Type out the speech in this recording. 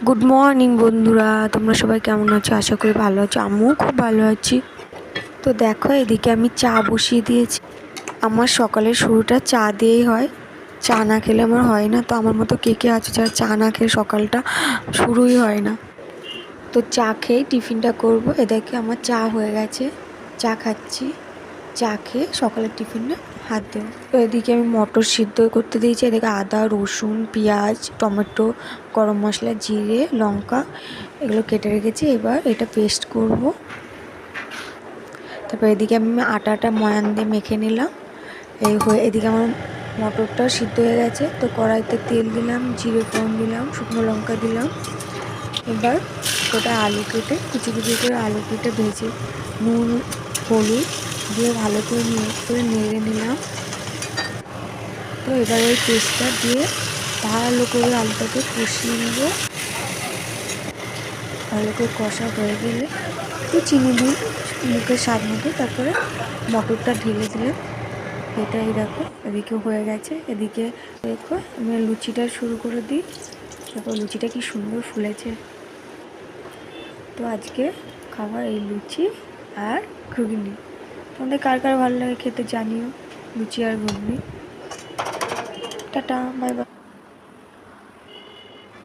Good morning বন্ধুরা, তোমরা সবাই কেমন আছো? আশা করি ভালো আছো। আমিও খুব ভালো আছি। তো দেখো, এদিকে আমি চা বসিয়ে দিয়েছি। আমার সকালের শুরুটা চা দিয়েই হয়। চা না খেলে আমার হয় না। তো আমার মতো কে কে আছে যারা চা না খেয়ে সকালটা শুরুই হয় না? তো চা খেয়েই টিফিনটা করব। এদিকে আমার চা হয়ে গেছে, চা খাচ্ছি। চা খেয়ে সকালের টিফিনে হাত দেবো। তো এদিকে আমি মটর সিদ্ধ করতে দিয়েছি। এদিকে আদা, রসুন, পেঁয়াজ, টমেটো, গরম মশলা, জিরে, লঙ্কা এগুলো কেটে রেখেছি। এবার এটা পেস্ট করব। তারপর এদিকে আমি আটাটা ময়ান দিয়ে মেখে নিলাম। এদিকে আমার মটরটা সিদ্ধ হয়ে গেছে। তো কড়াইতে তেল দিলাম, জিরে ফোড়ন দিলাম, শুকনো লঙ্কা দিলাম। এবার গোটা আলু কেটে কুচি কুচি করে আলু কেটে ভেজে নুন, হলুদ দিয়ে ভালো করে নেড়ে নিলাম। তো এবার ওই পেস্টটা দিয়ে ভালো করে আলুটাকে কষিয়ে নেব। ভালো করে কষা হয়ে গেলে একটু চিনি দিন মুখের স্বাদ মতো, তারপরে মটরটা ঢেলে দিলাম। এটাই দেখো এদিকে হয়ে গেছে। এদিকে দেখো আমি লুচিটা শুরু করে দিই। দেখো লুচিটা কি সুন্দর ফুলেছে। তো আজকে খাবার এই লুচি আর ঘুগনি। তোমাদের কার কার ভালো লাগে খেতে জানিও, লুচি আর ঘুগনি। Tata, bye by.